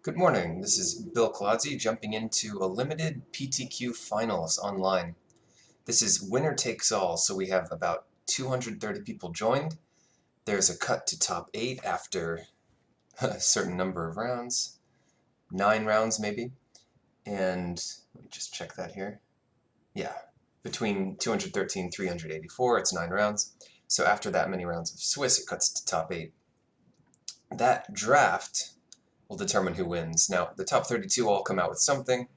Good morning, this is Bill Colazzi jumping into a limited PTQ finals online. This is winner takes all, so we have about 230 people joined. There's a cut to top 8 after a certain number of rounds, 9 rounds maybe, and let me just check that here. Yeah, between 213 and 384, it's 9 rounds. So after that many rounds of Swiss, it cuts to top 8. That draft will determine who wins. Now, the top 32 all come out with something.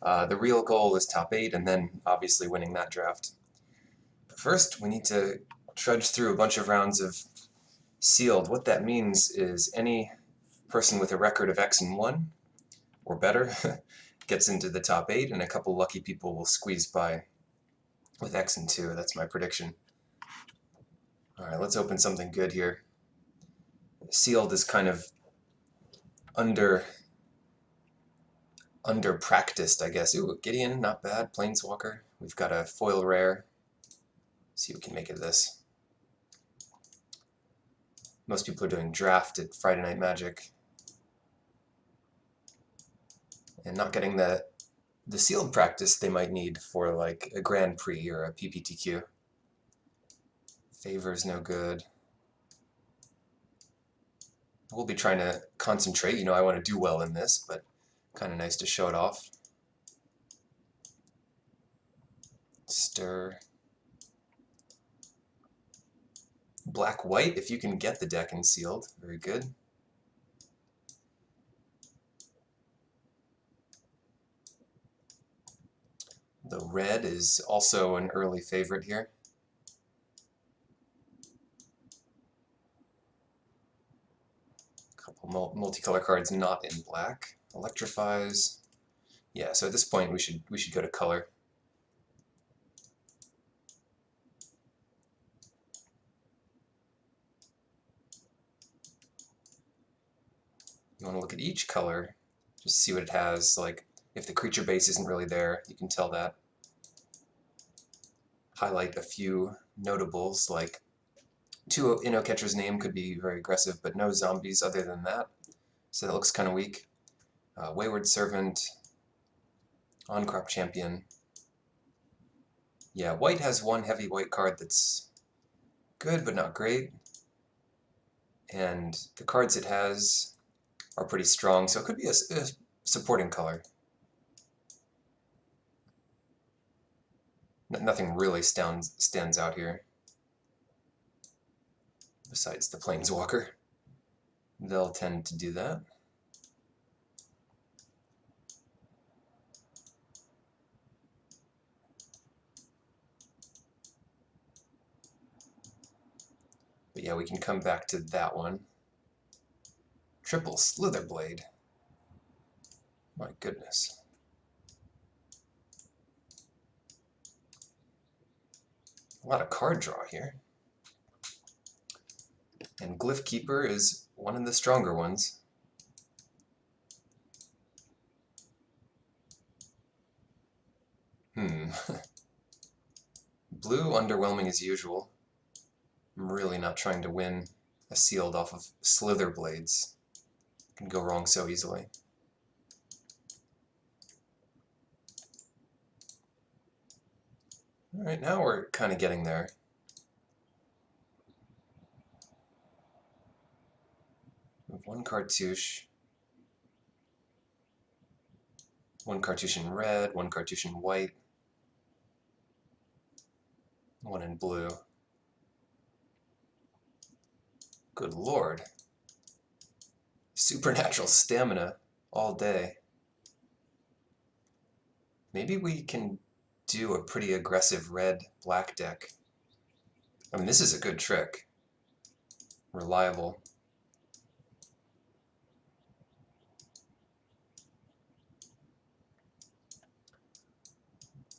The real goal is top 8, and then obviously winning that draft. But first, we need to trudge through a bunch of rounds of sealed. What that means is any person with a record of X and 1, or better, gets into the top 8, and a couple lucky people will squeeze by with X and 2. That's my prediction. Alright, let's open something good here. Sealed is kind of under-practiced, I guess. Ooh, Gideon, not bad. Planeswalker. We've got a foil rare. See what we can make of this. Most people are doing draft at Friday Night Magic. And not getting the sealed practice they might need for like a Grand Prix or a PPTQ. Favor's no good. We'll be trying to concentrate. You know, I want to do well in this, but kind of nice to show it off. Stir. Black-white, if you can get the deck in sealed. Very good. The red is also an early favorite here. A couple multicolor cards not in black. Electrifies. Yeah, so at this point we should go to color. You want to look at each color, just see what it has. Like, if the creature base isn't really there, you can tell that. Highlight a few notables, like 2 Catcher's Name could be very aggressive, but no zombies other than that. So that looks kind of weak. Wayward Servant, On-Crop Champion. Yeah, white has one heavy white card that's good, but not great. And the cards it has are pretty strong, so it could be a supporting color. Nothing really stands out here, besides the Planeswalker. They'll tend to do that. But yeah, we can come back to that one. Triple Slitherblade. My goodness. A lot of card draw here. And Glyph Keeper is one of the stronger ones. Blue, underwhelming as usual. I'm really not trying to win a sealed off of Slitherblades. Can go wrong so easily. Alright, now we're kind of getting there. We have one cartouche. One cartouche in red, one cartouche in white. One in blue. Good lord. Supernatural stamina all day. Maybe we can do a pretty aggressive red-black deck. I mean, this is a good trick. Reliable.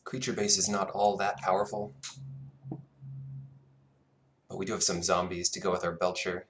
Creature base is not all that powerful. But we do have some zombies to go with our Belcher.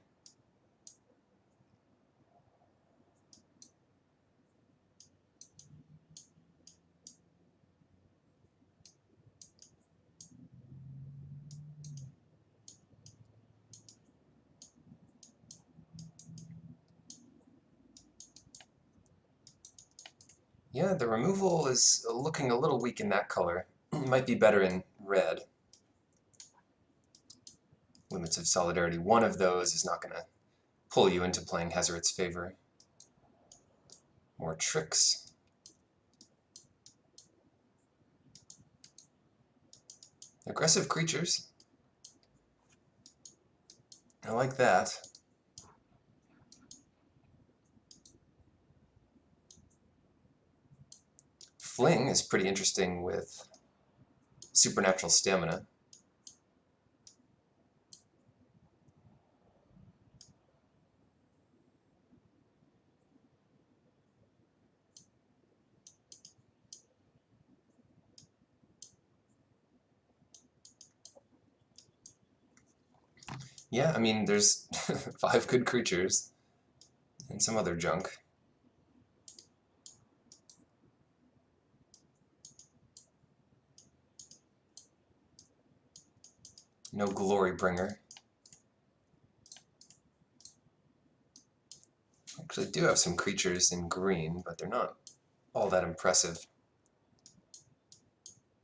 Yeah, the removal is looking a little weak in that color. Might be better in red. Limits of Solidarity. One of those is not going to pull you into playing Hezareth's favor. More tricks. Aggressive creatures. I like that. Fling is pretty interesting with supernatural stamina. Yeah, I mean, there's 5 good creatures and some other junk. No Glory Bringer. Actually, do have some creatures in green, but they're not all that impressive.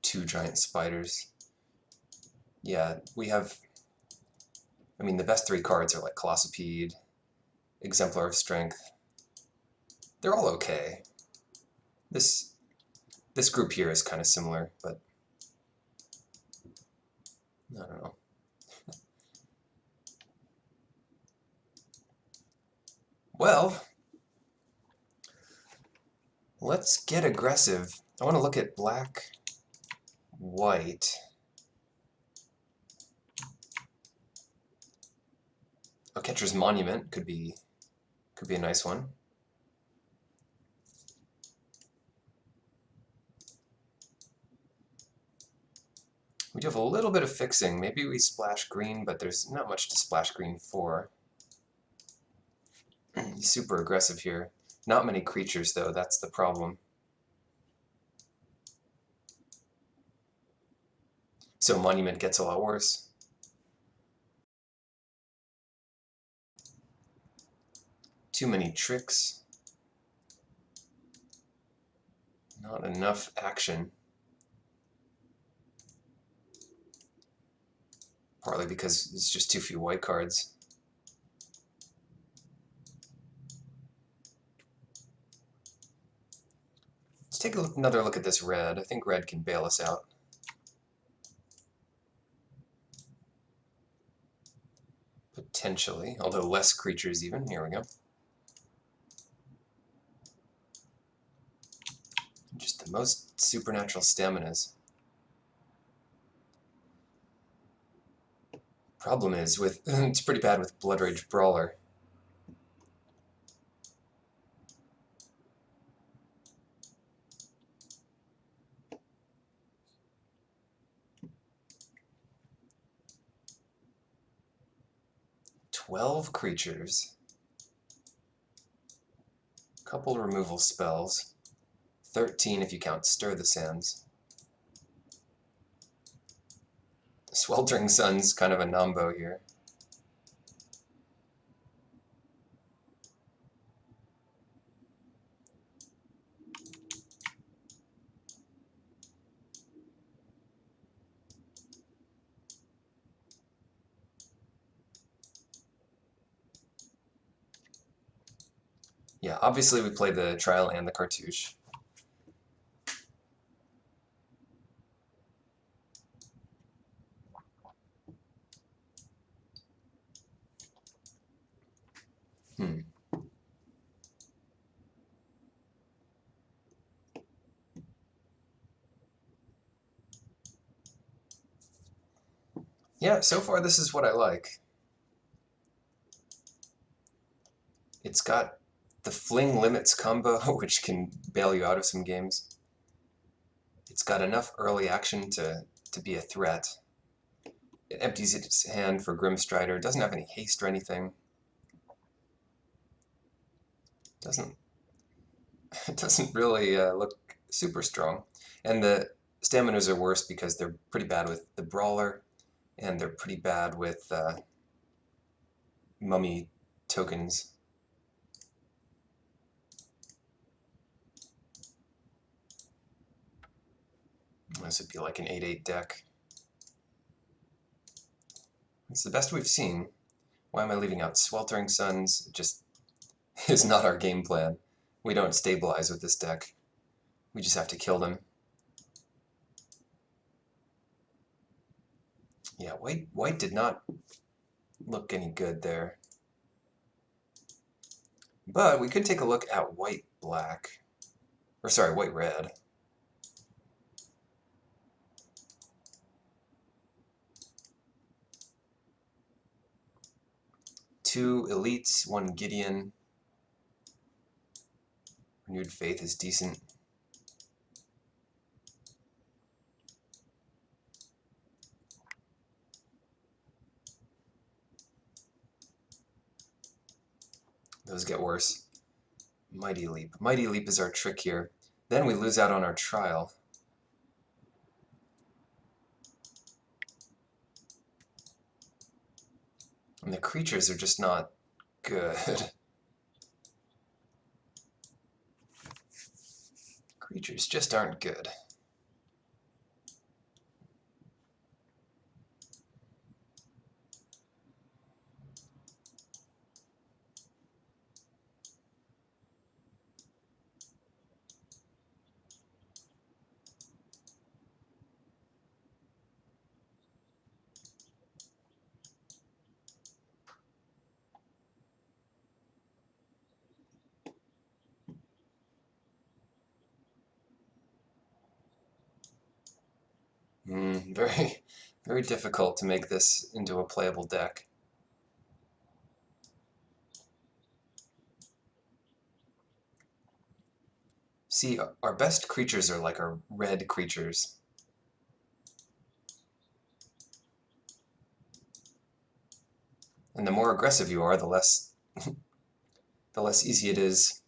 2 giant spiders. Yeah, we have... I mean, the best 3 cards are like Colossopede, Exemplar of Strength. They're all okay. This group here is kind of similar, but I don't know. Well, let's get aggressive. I want to look at black, white. Oh, Catcher's Monument could be a nice one. We do have a little bit of fixing. Maybe we splash green, but there's not much to splash green for. He's super aggressive here. Not many creatures, though. That's the problem. So Monument gets a lot worse. Too many tricks. Not enough action. Partly because it's just too few white cards. Let's take another look at this red. I think red can bail us out. Potentially, although less creatures even. Here we go. Just the most supernatural staminas. Problem is with it's pretty bad with Bloodrage Brawler. "12 creatures, couple removal spells, 13 if you count Stir the Sands. Sweltering Sun's kind of a nombo here. Yeah, obviously we play the Trial and the Cartouche. Yeah, so far this is what I like. It's got the Fling Limits combo, which can bail you out of some games. It's got enough early action to be a threat. It empties its hand for Grimstrider. Doesn't have any haste or anything. Doesn't it doesn't really look super strong. And the staminas are worse because they're pretty bad with the Brawler, and they're pretty bad with Mummy tokens. This would be like an 8/8 deck. It's the best we've seen. Why am I leaving out Sweltering Suns? It just is not our game plan. We don't stabilize with this deck. We just have to kill them. Yeah, white did not look any good there. But we could take a look at white-black. Or sorry, white-red. Two elites, one Gideon. Renewed Faith is decent. Those get worse. Mighty Leap. Mighty Leap is our trick here. Then we lose out on our trial. And the creatures are just not good. Creatures just aren't good. Very, very difficult to make this into a playable deck. See, our best creatures are like our red creatures. And the more aggressive you are, the less easy it is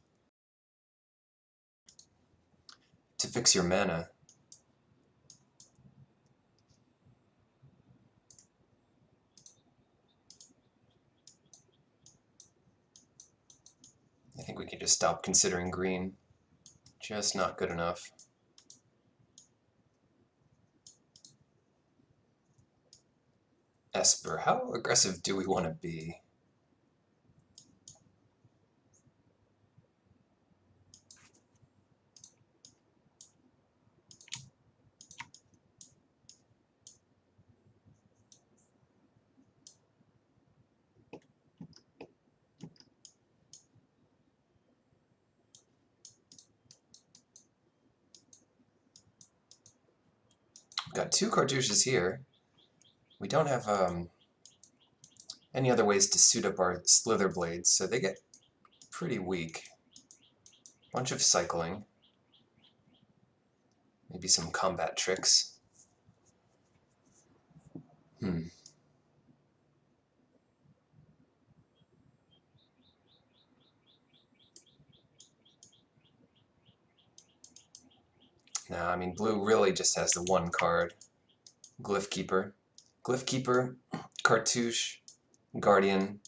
to fix your mana. I think we can just stop considering green. Just not good enough. Esper, how aggressive do we want to be? Got two cartouches here. We don't have any other ways to suit up our Slither Blades, so they get pretty weak. Bunch of cycling. Maybe some combat tricks. No, I mean, blue really just has the one card. Glyph Keeper. Glyph Keeper, Cartouche, Guardian.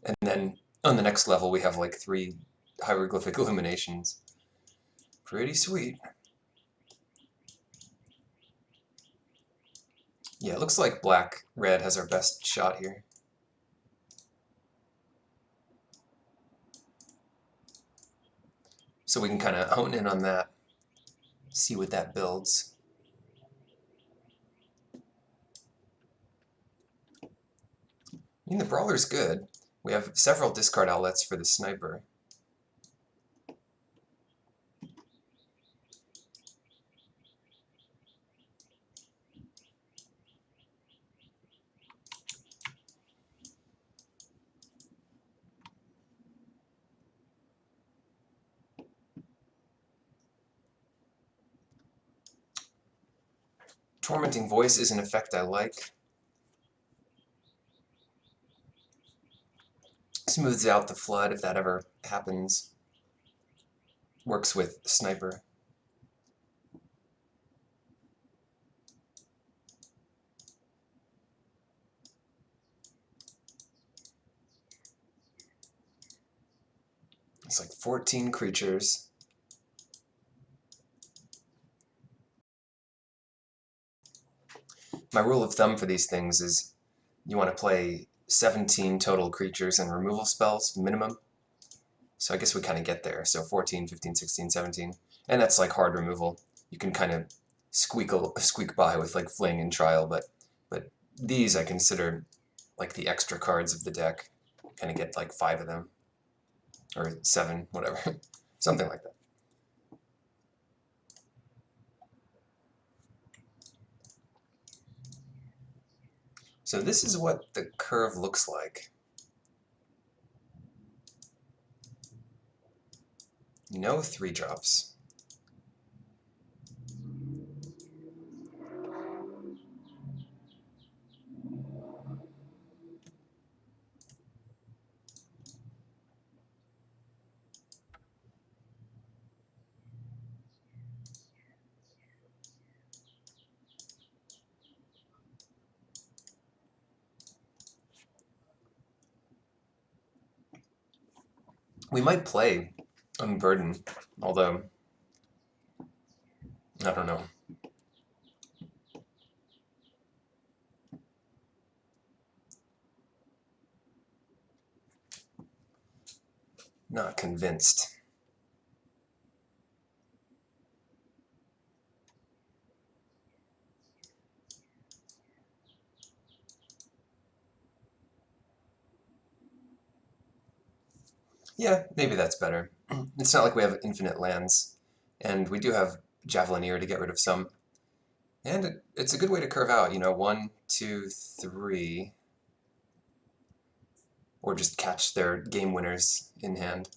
And then on the next level we have like 3 hieroglyphic illuminations. Pretty sweet. Yeah, it looks like black-red has our best shot here. So we can kind of hone in on that, see what that builds. I mean, the Brawler's good. We have several discard outlets for the Sniper. Tormenting Voice is an effect I like. Smooths out the flood if that ever happens. Works with Sniper. It's like 14 creatures. My rule of thumb for these things is you want to play 17 total creatures and removal spells minimum. So I guess we kind of get there. So 14, 15, 16, 17. And that's like hard removal. You can kind of squeak by with like Fling and Trial, but these I consider like the extra cards of the deck. Kind of get like 5 of them. Or 7, whatever. Something like that. So this is what the curve looks like. No 3-drops. We might play Unburden, although, I don't know. Not convinced. Yeah, maybe that's better. It's not like we have infinite lands, and we do have Javelineer to get rid of some. And it's a good way to curve out, 1, 2, 3, or just catch their game winners in hand.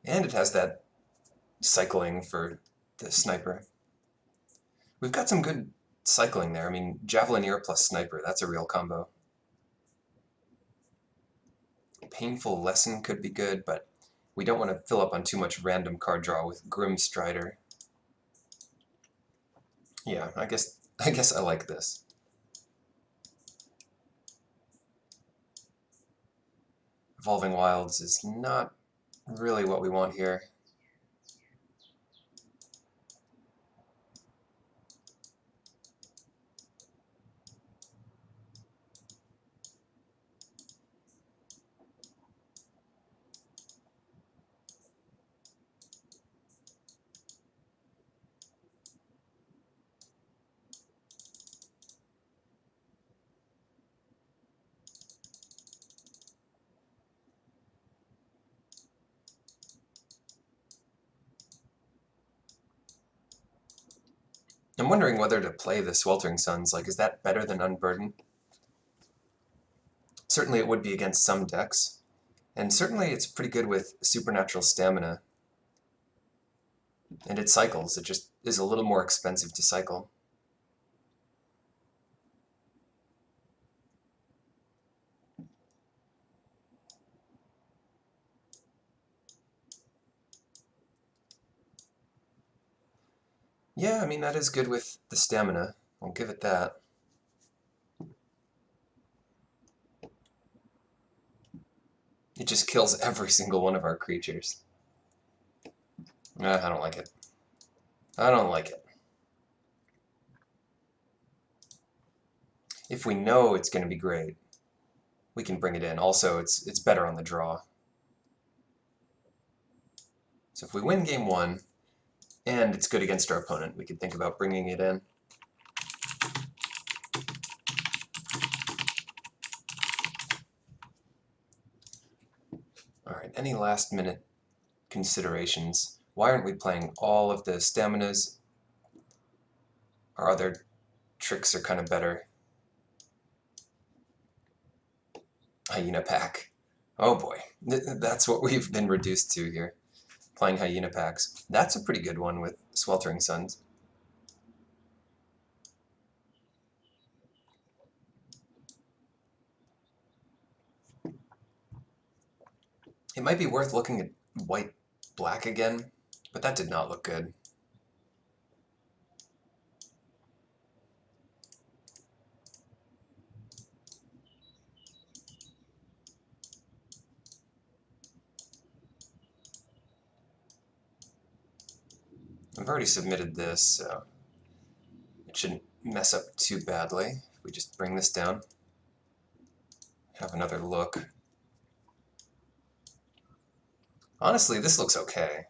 And it has that cycling for the sniper. We've got some good cycling there. I mean, Javelineer plus sniper, that's a real combo. Painful Lesson could be good, but we don't want to fill up on too much random card draw with Grim Strider. Yeah, I guess I like this. Evolving Wilds is not really what we want here. I'm wondering whether to play the Sweltering Suns. Like, is that better than Unburden? Certainly it would be against some decks. And certainly it's pretty good with Supernatural Stamina. And it cycles. It just is a little more expensive to cycle. Yeah, I mean, that is good with the stamina. I'll give it that. It just kills every single one of our creatures. I don't like it. I don't like it. If we know it's going to be great, we can bring it in. Also, it's better on the draw. So if we win game 1, and it's good against our opponent, we could think about bringing it in. Alright, any last minute considerations? Why aren't we playing all of the staminas? Our other tricks are kind of better. Hyena Pack. Oh boy, that's what we've been reduced to here. Playing Hyena Packs. That's a pretty good one with Sweltering Suns. It might be worth looking at white-black again, but that did not look good. I've already submitted this, so it shouldn't mess up too badly. If we just bring this down, have another look. Honestly, this looks okay.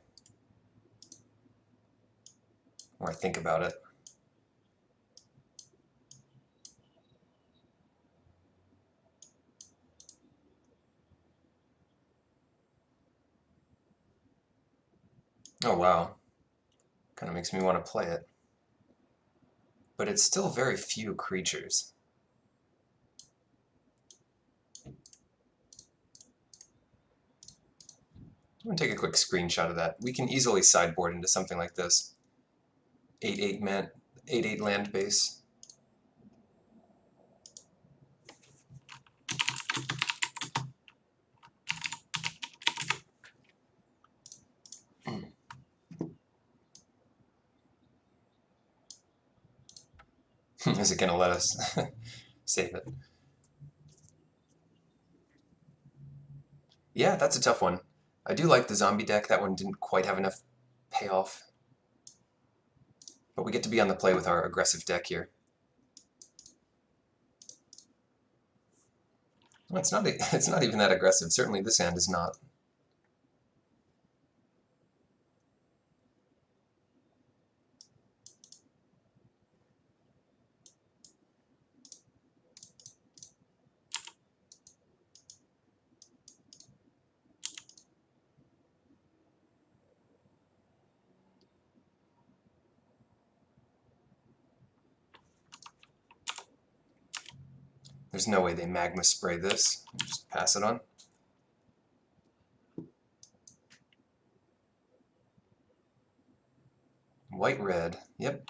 The more I think about it. Oh wow, kind of makes me want to play it. But it's still very few creatures. I'm going to take a quick screenshot of that. We can easily sideboard into something like this. 8/8 land base. Is it going to let us save it? Yeah, that's a tough one. I do like the zombie deck. That one didn't quite have enough payoff. But we get to be on the play with our aggressive deck here. Well, it's not even that aggressive. Certainly this hand is not. There's no way they magma spray this. Just pass it on. White-red. Yep.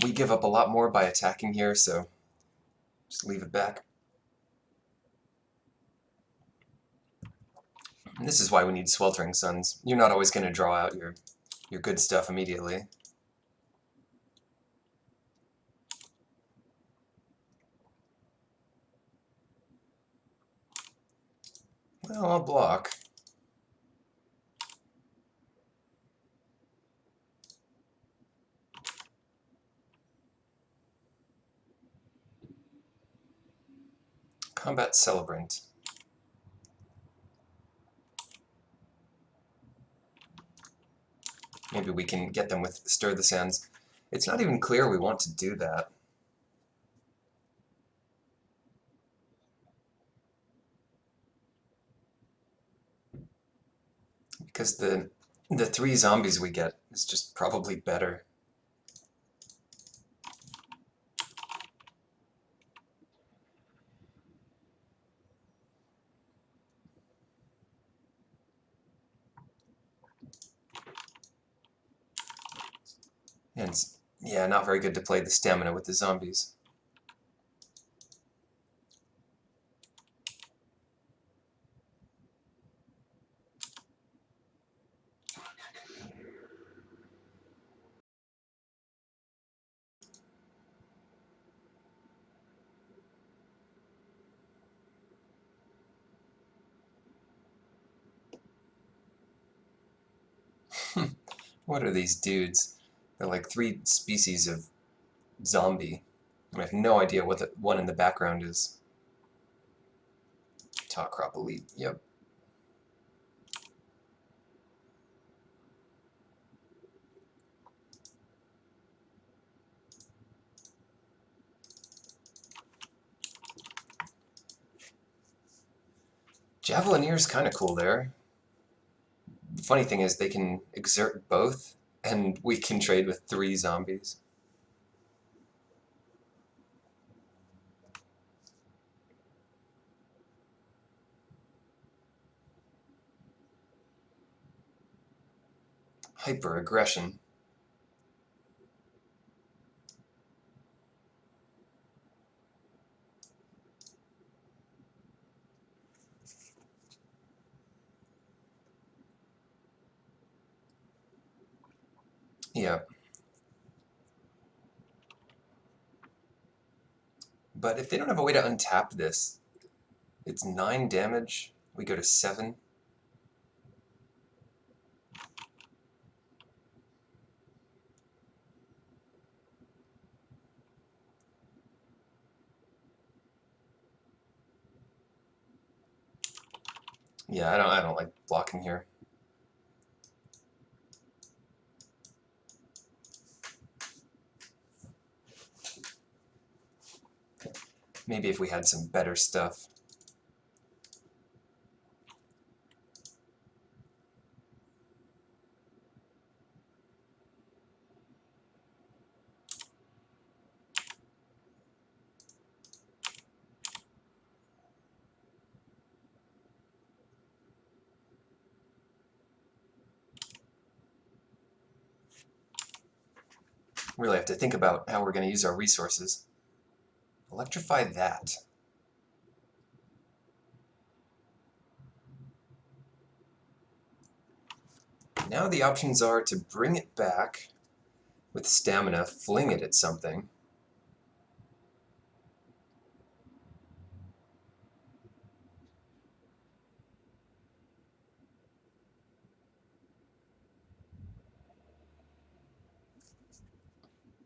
We give up a lot more by attacking here, so just leave it back. And this is why we need Sweltering Suns. You're not always going to draw out your good stuff immediately. Well, I'll block. Combat Celebrant. Maybe we can get them with Stir the Sands. It's not even clear we want to do that. Because the 3 zombies we get is just probably better. And it's, yeah, not very good to play the stamina with the zombies. What are these dudes? They're like 3 species of zombie. I have no idea what the one in the background is. Top Crop Elite, yep. Javelinier's kind of cool there. The funny thing is they can exert both, and we can trade with 3 zombies. Hyper-aggression. Yep. But if they don't have a way to untap this, It's 9 damage. We go to 7. Yeah, I don't like blocking here. Maybe if we had some better stuff. Really have to think about how we're going to use our resources. Electrify that. Now the options are to bring it back with stamina, fling it at something.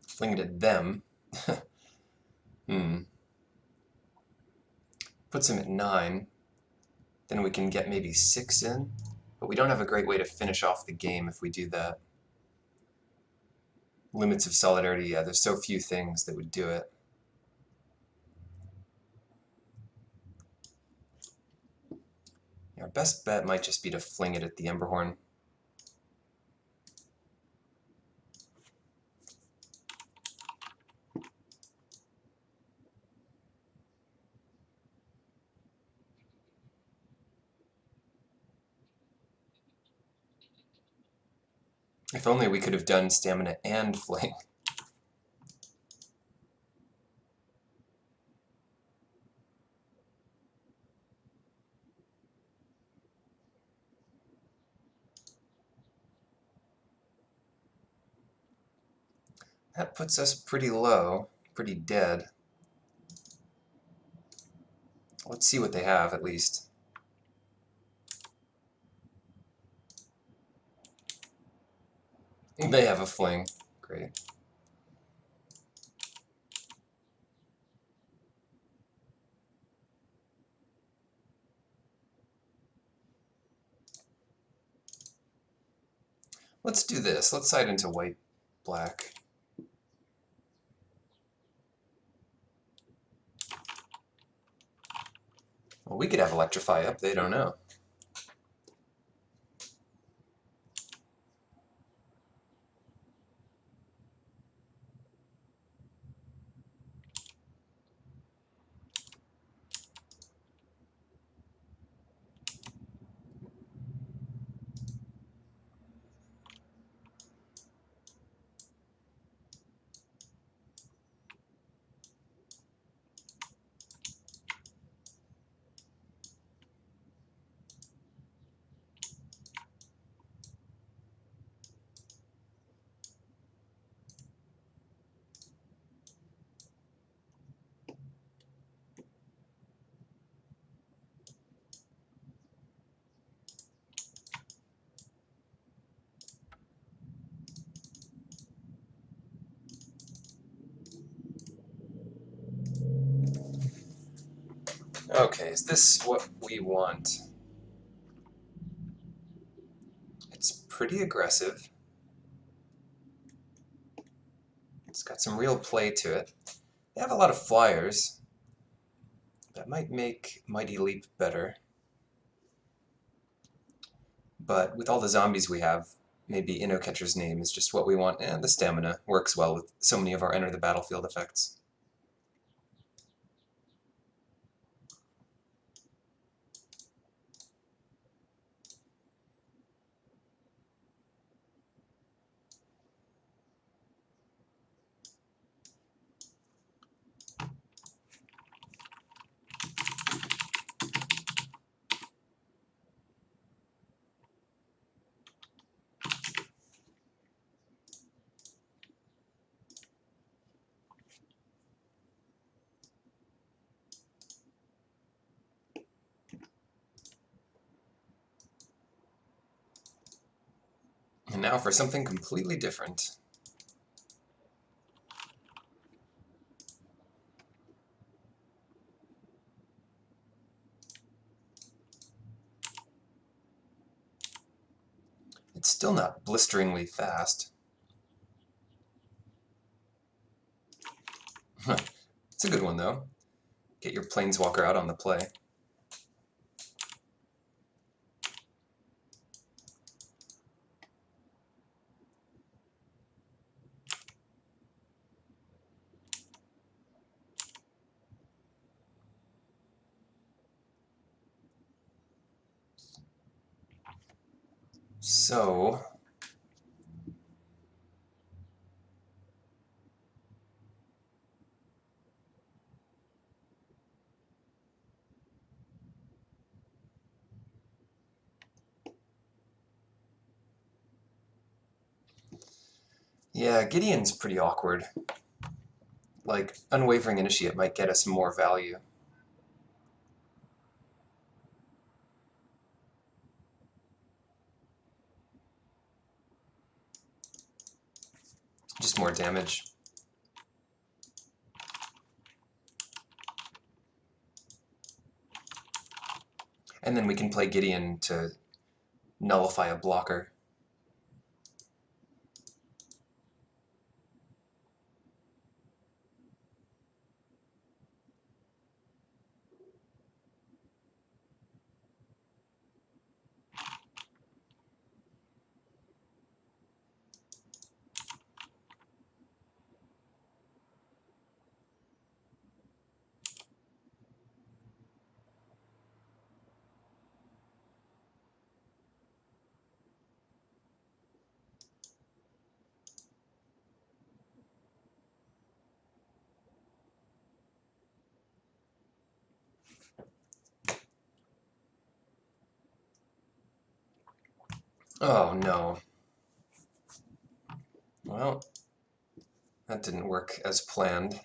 Fling it at them. Puts him at 9. Then we can get maybe 6 in. But we don't have a great way to finish off the game if we do that. Limits of Solidarity, yeah, there's so few things that would do it. Our best bet might just be to fling it at the Emberhorn. If only we could have done stamina and fling. That puts us pretty low, pretty dead. Let's see what they have, at least. They have a fling. Great. Let's do this. Let's side into white-black. Well, we could have Electrify up. They don't know. Okay, is this what we want? It's pretty aggressive. It's got some real play to it. They have a lot of flyers. That might make Mighty Leap better. But with all the zombies we have, maybe Innocatcher's Name is just what we want, and the stamina works well with so many of our Enter the Battlefield effects. And now for something completely different. It's still not blisteringly fast. It's a good one, though. Get your Planeswalker out on the play. So, yeah, Gideon's pretty awkward. Like, Unwavering Initiate might get us more value. Just more damage. And then we can play Gideon to nullify a blocker. Oh no. Well, that didn't work as planned.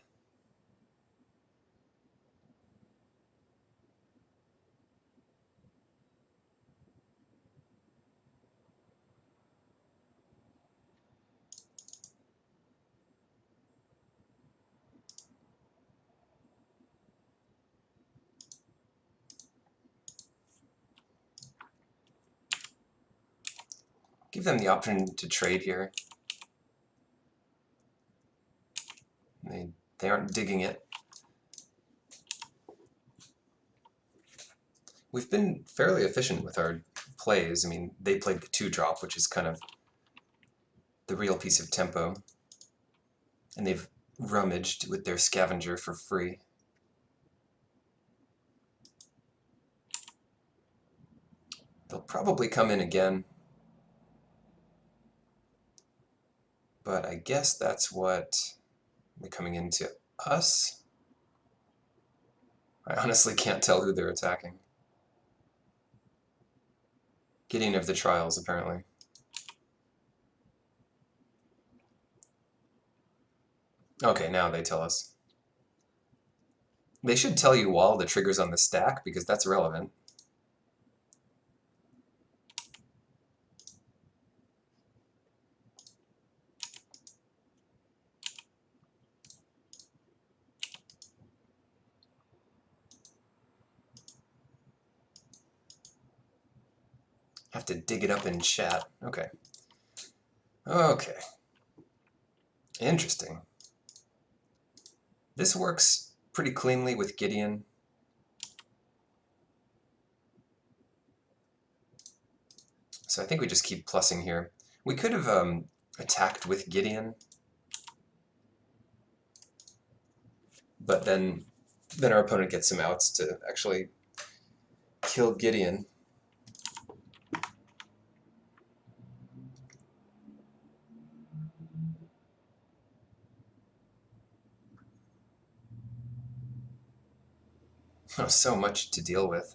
Give them the option to trade here. They aren't digging it. We've been fairly efficient with our plays. I mean, they played the 2-drop, which is kind of the real piece of tempo. And they've rummaged with their scavenger for free. They'll probably come in again. But I guess that's what they're coming into us. I honestly can't tell who they're attacking. Gideon of the Trials, apparently. Okay, now they tell us. They should tell you while the trigger's on the stack, because that's relevant. Have to dig it up in chat. Okay. Okay. Interesting. This works pretty cleanly with Gideon. So I think we just keep plussing here. We could have attacked with Gideon, but then our opponent gets some outs to actually kill Gideon. Oh, so much to deal with.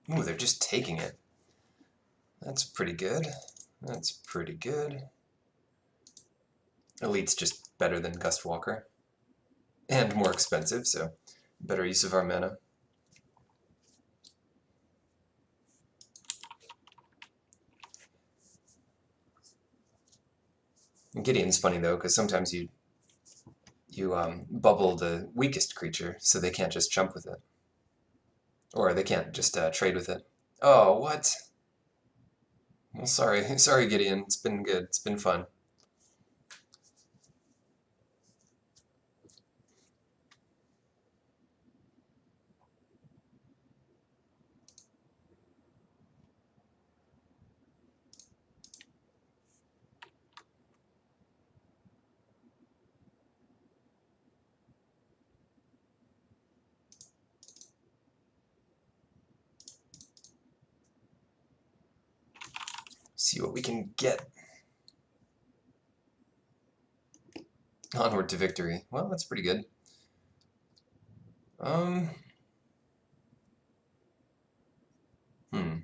Ooh, they're just taking it. That's pretty good. That's pretty good. Elite's just better than Gust Walker. And more expensive, so better use of our mana. And Gideon's funny though, because sometimes you bubble the weakest creature, so they can't just jump with it. Or they can't just trade with it. Oh, what? Well, sorry. Sorry, Gideon. It's been good. It's been fun. See what we can get. Onward to victory. Well, that's pretty good. Um... Hmm.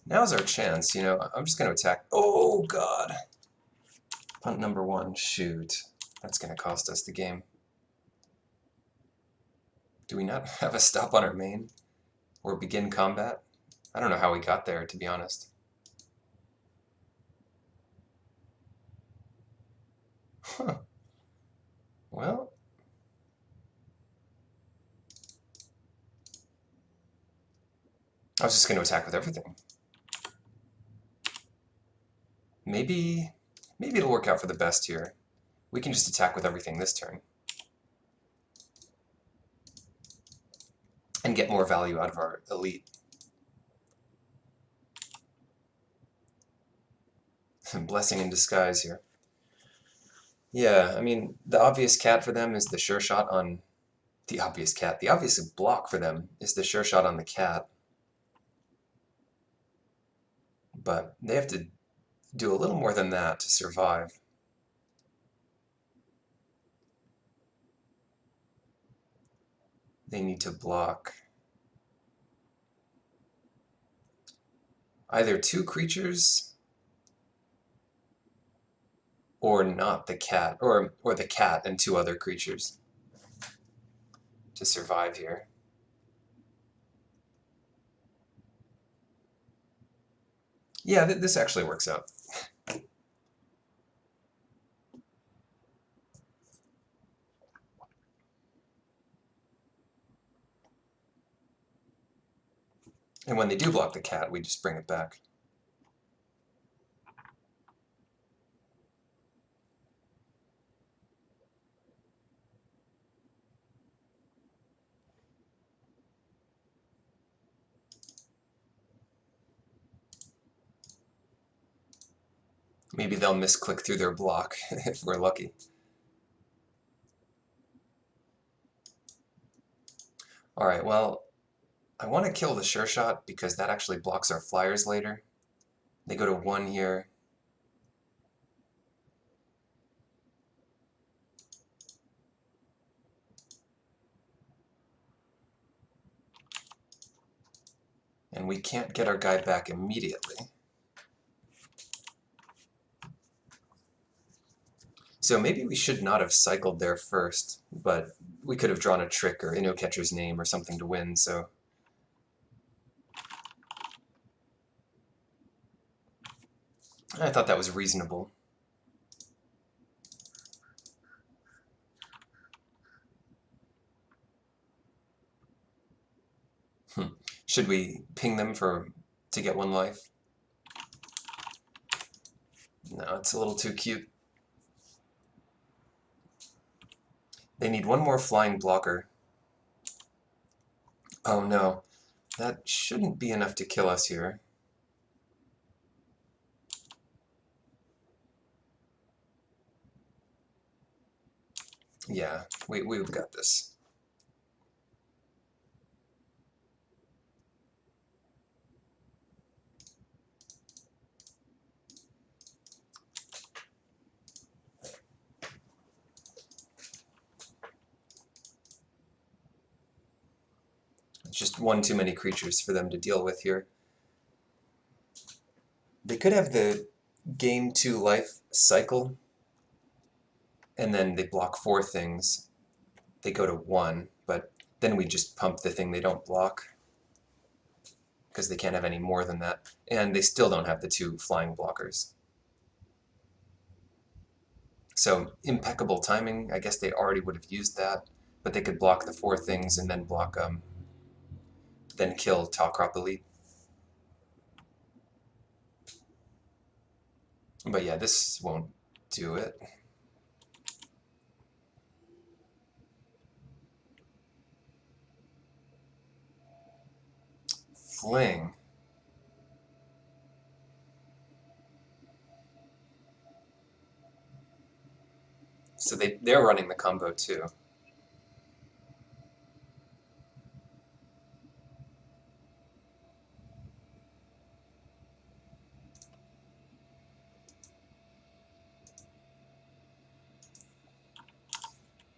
Now's our chance, you know. I'm just going to attack. Oh, God. Punt number one. Shoot. That's going to cost us the game. Do we not have a stop on our main? Or begin combat? I don't know how we got there, to be honest. Huh. Well... I was just going to attack with everything. Maybe it'll work out for the best here. We can just attack with everything this turn. And get more value out of our elite. Blessing in disguise here. Yeah, I mean, the obvious cat for them is the sure shot on... The obvious cat. The obvious block for them is the sure shot on the cat. But they have to do a little more than that to survive. They need to block either two creatures or not the cat, or the cat and two other creatures to survive here. Yeah, this actually works out. And when they do block the cat, we just bring it back. Maybe they'll misclick through their block if we're lucky. Alright, well, I want to kill the sure shot because that actually blocks our flyers later. They go to 1 here. And we can't get our guy back immediately. So maybe we should not have cycled there first, but we could have drawn a trick or Inno-Catcher's Name or something to win, so... I thought that was reasonable. Should we ping them to get 1 life? No, it's a little too cute. They need 1 more flying blocker. Oh no, that shouldn't be enough to kill us here. Yeah, we've got this. It's just one too many creatures for them to deal with here. They could have the gain 2 life cycle, and then they block 4 things. They go to 1, but then we just pump the thing they don't block, because they can't have any more than that. And they still don't have the 2 flying blockers. So impeccable timing. I guess they already would have used that, but they could block the 4 things and then block then kill Talcrop Elite. But yeah, this won't do it. Fling. So they're running the combo too.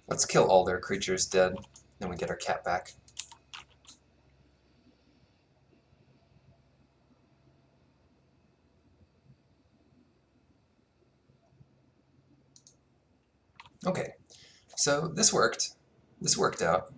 Let's kill all their creatures dead, then we get our cat back. Okay, so this worked. This worked out.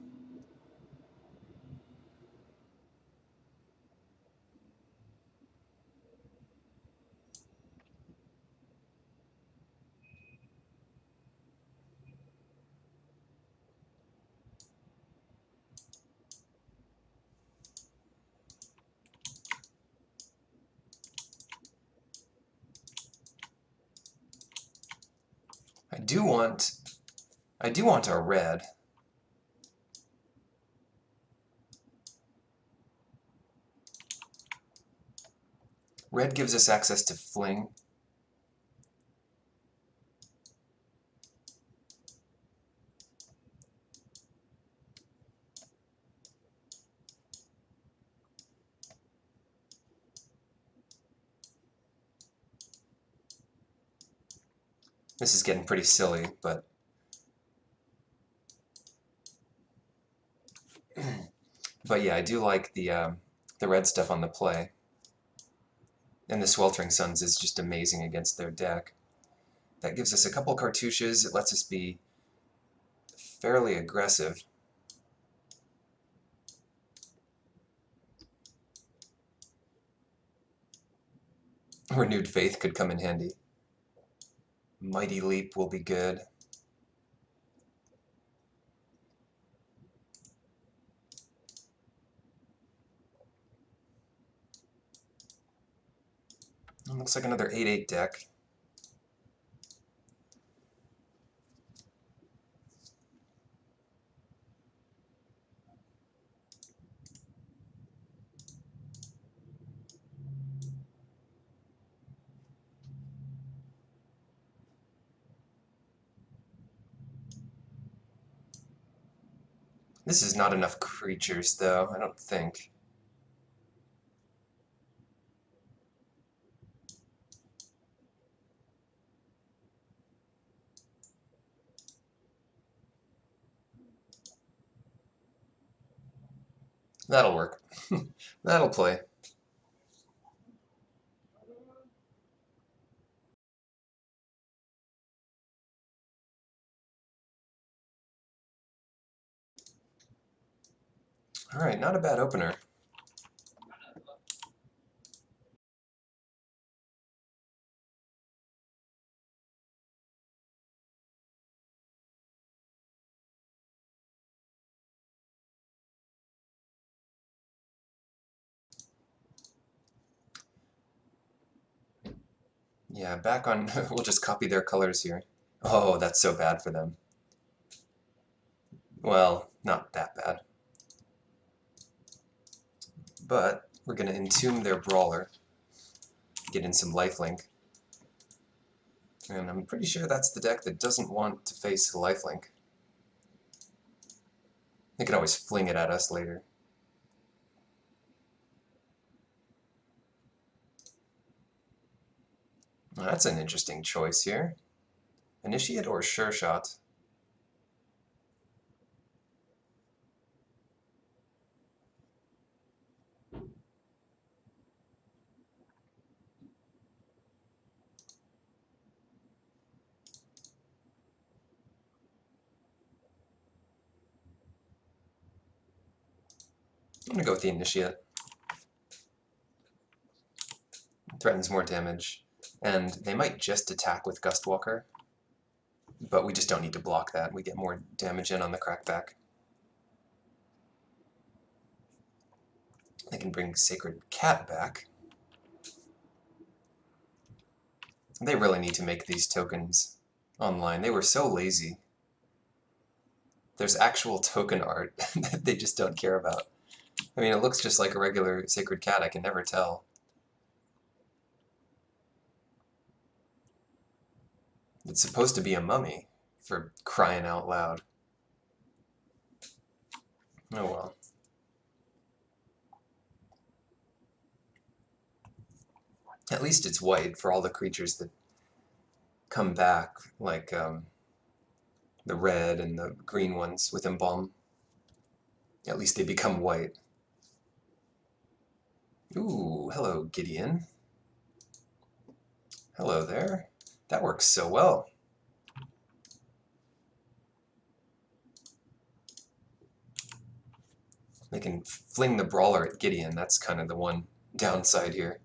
I do want our red. Red gives us access to Fling. This is getting pretty silly, but but yeah, I do like the red stuff on the play. And the Sweltering Suns is just amazing against their deck. That gives us a couple cartouches. It lets us be fairly aggressive. Renewed Faith could come in handy. Mighty Leap will be good. It looks like another 8/8 deck. This is not enough creatures, though, I don't think. That'll work. That'll play. Alright, not a bad opener. Yeah, back on... we'll just copy their colors here. Oh, that's so bad for them. Well, not that bad. But we're going to entomb their Brawler. Get in some lifelink. And I'm pretty sure that's the deck that doesn't want to face lifelink. They can always fling it at us later. Well, that's an interesting choice here. Initiate or Sure Shot? I'm gonna go with the Initiate. Threatens more damage, and they might just attack with Gustwalker, but we just don't need to block that. We get more damage in on the crackback. They can bring Sacred Cat back. They really need to make these tokens online. They were so lazy. There's actual token art that they just don't care about. I mean, it looks just like a regular Sacred Cat, I can never tell. It's supposed to be a mummy, for crying out loud. Oh well. At least it's white for all the creatures that come back, like the red and the green ones with Embalm. At least they become white. Ooh, hello, Gideon. Hello there. That works so well. They can fling the Brawler at Gideon. That's kind of the one downside here.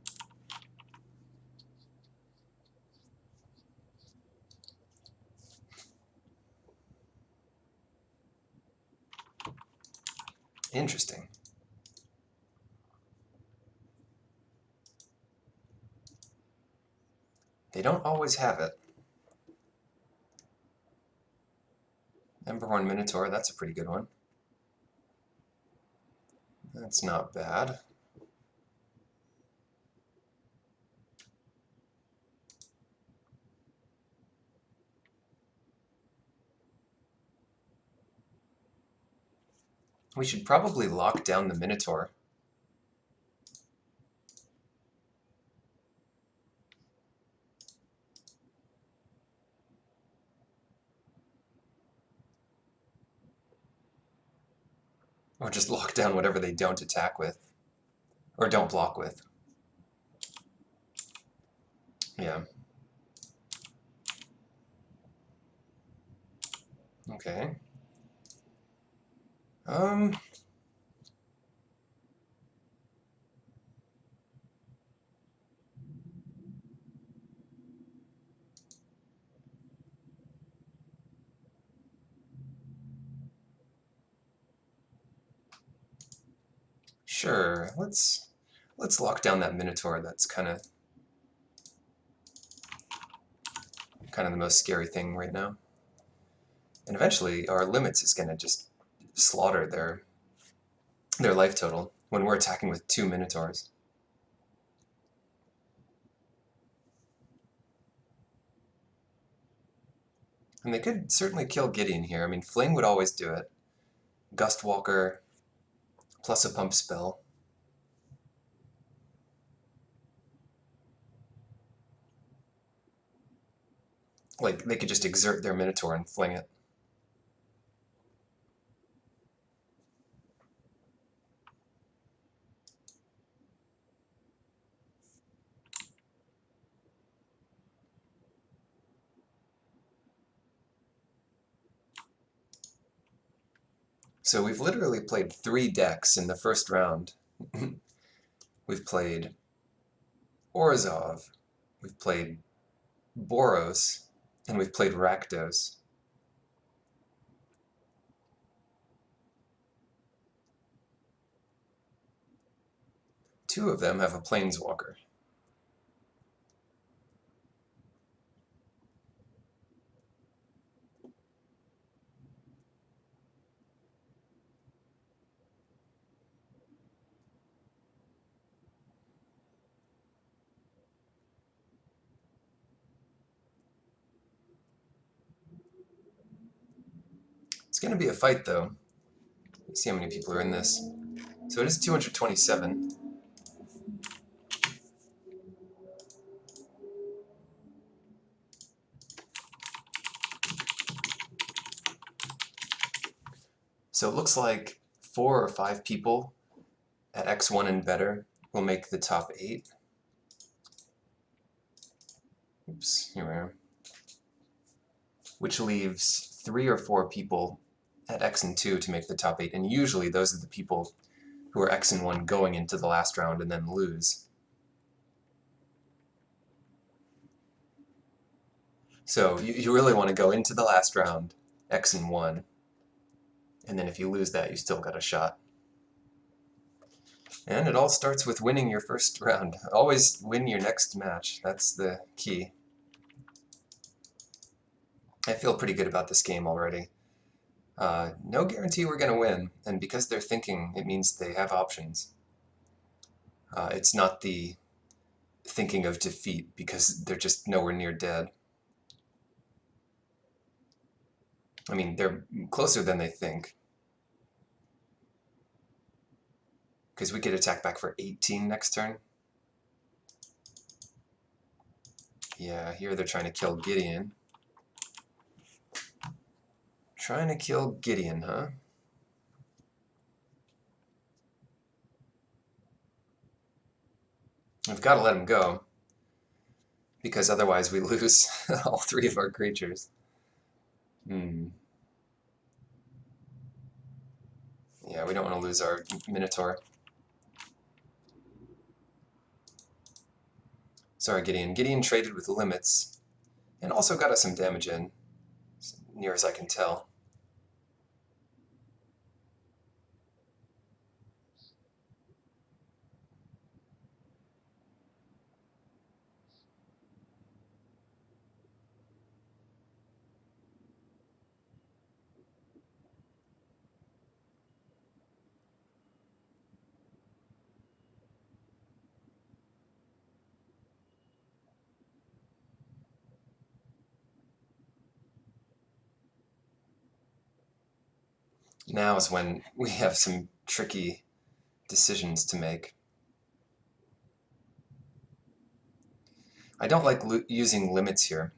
Interesting. They don't always have it. Number 1 Minotaur, that's a pretty good one. That's not bad. We should probably lock down the Minotaur. Or just lock down whatever they don't attack with. Or don't block with. Yeah. Okay. Sure. Let's lock down that Minotaur. That's kind of the most scary thing right now. And eventually, our limits is going to just slaughter their life total when we're attacking with 2 Minotaurs. And they could certainly kill Gideon here. I mean, Fling would always do it. Gustwalker, plus a pump spell. Like, they could just exert their Minotaur and fling it. So we've literally played 3 decks in the first round. We've played Orzhov, we've played Boros, and we've played Rakdos. Two of them have a Planeswalker. It's going to be a fight, though. Let's see how many people are in this. So it is 227. So it looks like 4 or 5 people at X1 and better will make the top 8. Oops, here we are. Which leaves 3 or 4 people at X and 2 to make the top 8, and usually those are the people who are X and 1 going into the last round and then lose. So you really want to go into the last round, X and 1, and then if you lose that, you still got a shot. And it all starts with winning your first round. Always win your next match. That's the key. I feel pretty good about this game already. No guarantee we're going to win, and because they're thinking, it means they have options. It's not the thinking of defeat because they're just nowhere near dead. I mean, they're closer than they think. Because we could attack back for 18 next turn. Yeah, here they're trying to kill Gideon. Trying to kill Gideon, huh? We've got to let him go, because otherwise we lose all three of our creatures. Yeah, we don't want to lose our Minotaur. Sorry, Gideon. Gideon traded with limits, and also got us some damage in, as near as I can tell. Now is when we have some tricky decisions to make. I don't like using limits here.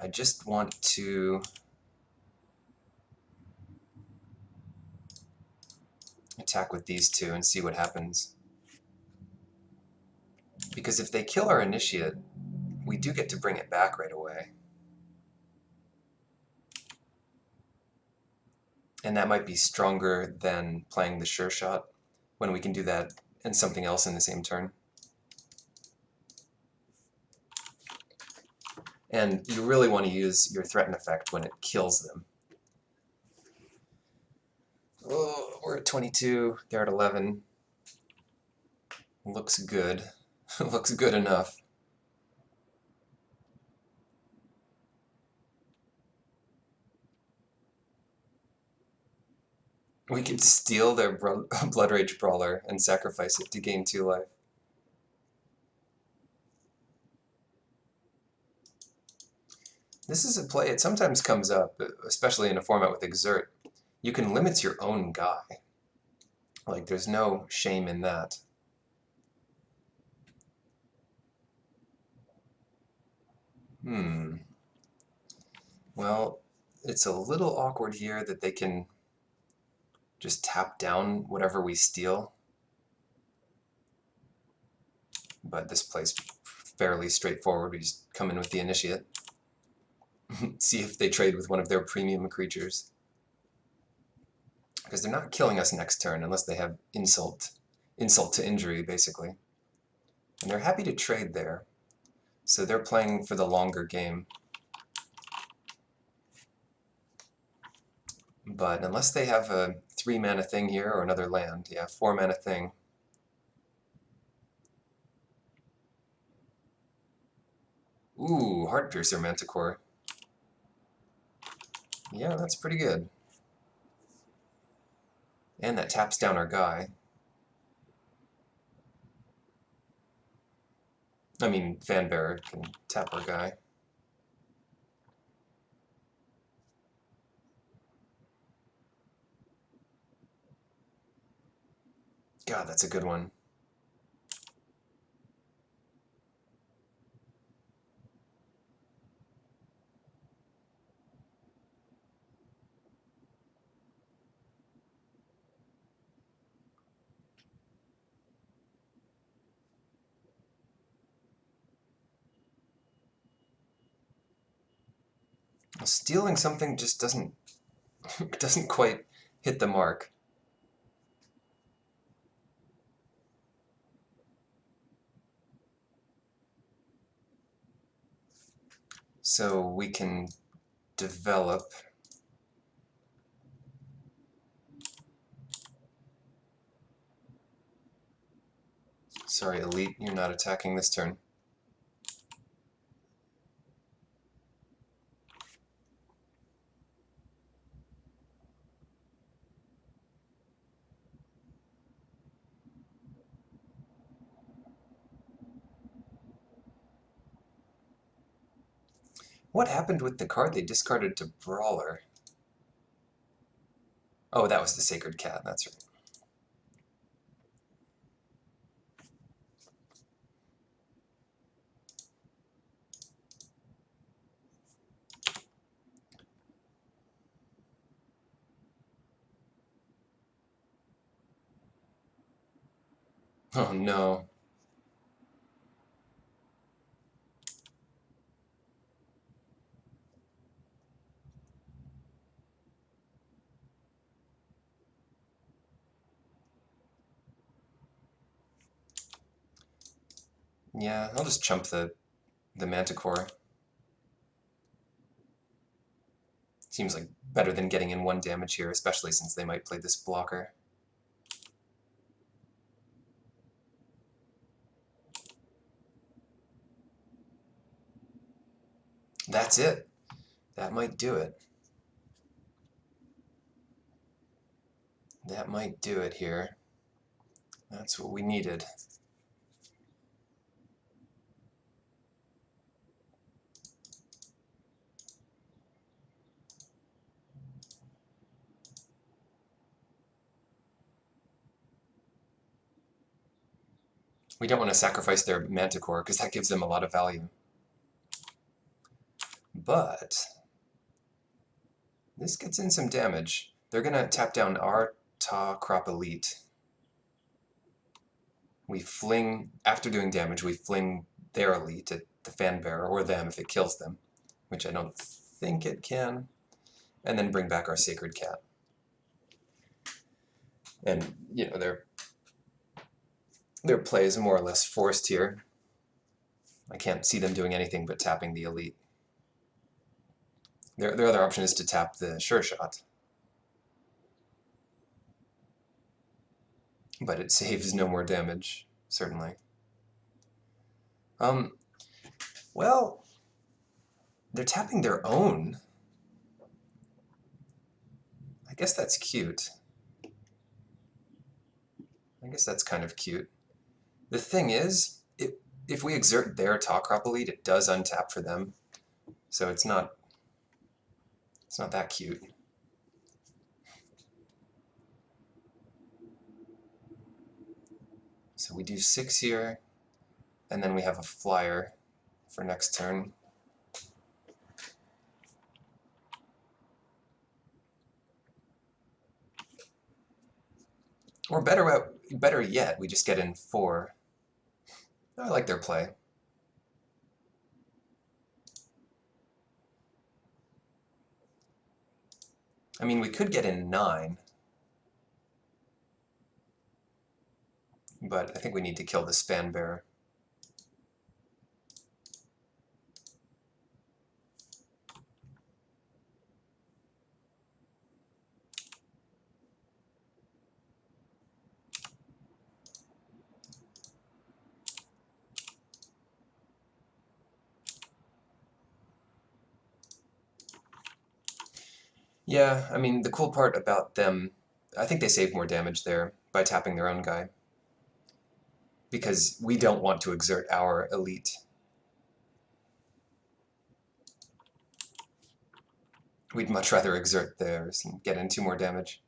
I just want to attack with these two and see what happens. Because if they kill our initiate, we do get to bring it back right away. And that might be stronger than playing the sure shot, when we can do that and something else in the same turn. And you really want to use your threaten effect when it kills them. Oh, we're at 22, they're at 11. Looks good. Looks good enough. We could steal their Blood Rage Brawler and sacrifice it to gain 2 life. This is a play, it sometimes comes up, especially in a format with Exert. You can limit your own guy. Like, there's no shame in that. Well, it's a little awkward here that they can just tap down whatever we steal. But this play's fairly straightforward. We just come in with the initiate. See if they trade with one of their premium creatures. Because they're not killing us next turn unless they have insult to injury, basically. And they're happy to trade there. So they're playing for the longer game. But unless they have a 3-mana thing here or another land, yeah, 4-mana thing. Ooh, Heartpiercer Manticore. Yeah, that's pretty good. And that taps down our guy. I mean, Fanbearer can tap our guy. God, that's a good one. Stealing something just doesn't quite hit the mark. So we can develop. Sorry, Elite, you're not attacking this turn. What happened with the card they discarded to Brawler? Oh, that was the Sacred Cat, that's right. Oh no. Yeah, I'll just chump the Manticore. Seems like better than getting in 1 damage here, especially since they might play this blocker. That's it. That might do it. That might do it here. That's what we needed. We don't want to sacrifice their Manticore, because that gives them a lot of value. But this gets in some damage. They're going to tap down our Ta Crop Elite. We fling, after doing damage, we fling their Elite at the Fan Bearer, or them if it kills them, which I don't think it can, and then bring back our Sacred Cat. And, you know, their play is more or less forced here. I can't see them doing anything but tapping the Elite. Their other option is to tap the Sure Shot. But it saves no more damage, certainly. Well, they're tapping their own. I guess that's cute. I guess that's kind of cute. The thing is, if we exert their Ta Crop Elite, it does untap for them. So it's not that cute. So we do 6 here, and then we have a flyer for next turn. Or better yet, we just get in 4. I like their play. I mean, we could get in 9. But I think we need to kill this Fan Bearer. Yeah, I mean, the cool part about them, I think they save more damage there by tapping their own guy. Because we don't want to exert our Elite. We'd much rather exert theirs and get in 2 more damage.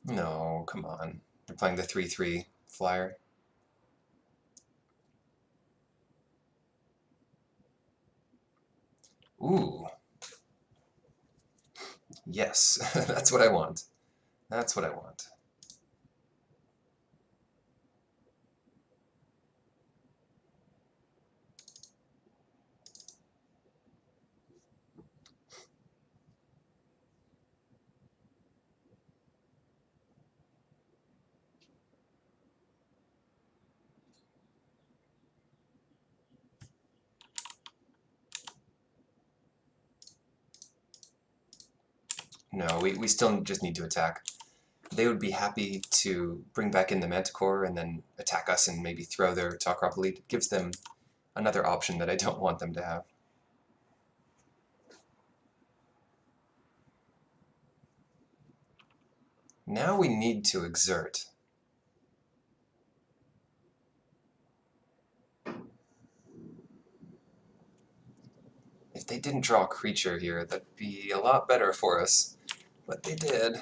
No, come on. They're playing the 3/3 flyer. Ooh. Yes, that's what I want. That's what I want. No, we still just need to attack. They would be happy to bring back in the Manticore and then attack us and maybe throw their Talkrop Elite. It gives them another option that I don't want them to have. Now we need to exert. If they didn't draw a creature here, that'd be a lot better for us. But they did.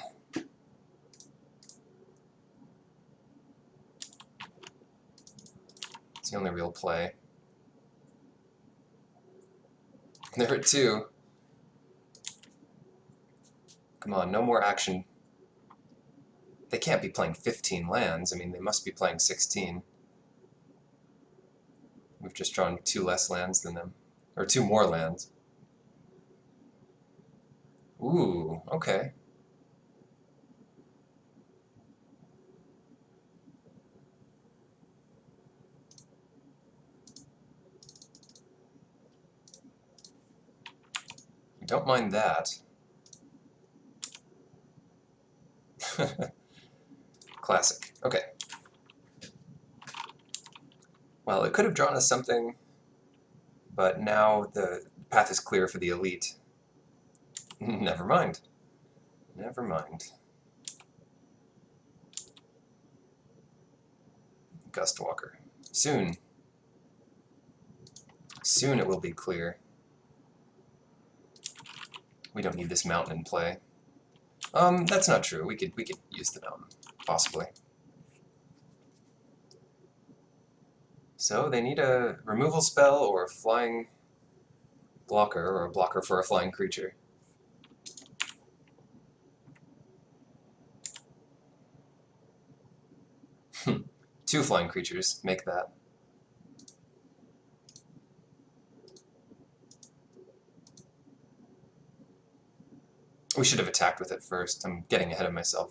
It's the only real play. They're at 2. Come on, no more action. They can't be playing 15 lands. I mean, they must be playing 16. We've just drawn 2 less lands than them. Or 2 more lands. Ooh, okay. Don't mind that. Classic. Okay. Well, it could have drawn us something, but now the path is clear for the elite. Never mind. Never mind. Gustwalker. Soon. Soon it will be clear. We don't need this mountain in play. That's not true. We could use the mountain, possibly. So they need a removal spell or a flying blocker, or a blocker for a flying creature. Two flying creatures make that. We should have attacked with it first. I'm getting ahead of myself.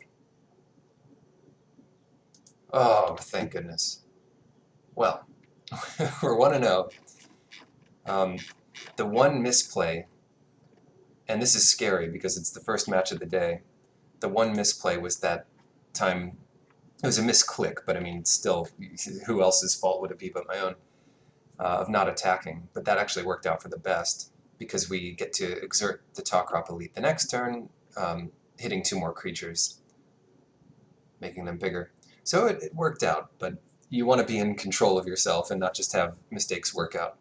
Oh, thank goodness. Well, we're 1-0. The one misplay, and this is scary because it's the first match of the day, the one misplay was that time, it was a misclick, but I mean, still, who else's fault would it be but my own, of not attacking. But that actually worked out for the best, because we get to exert the Talkrop Elite the next turn, hitting 2 more creatures, making them bigger. So it worked out, but you want to be in control of yourself and not just have mistakes work out.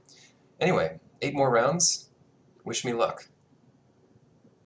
Anyway, 8 more rounds. Wish me luck.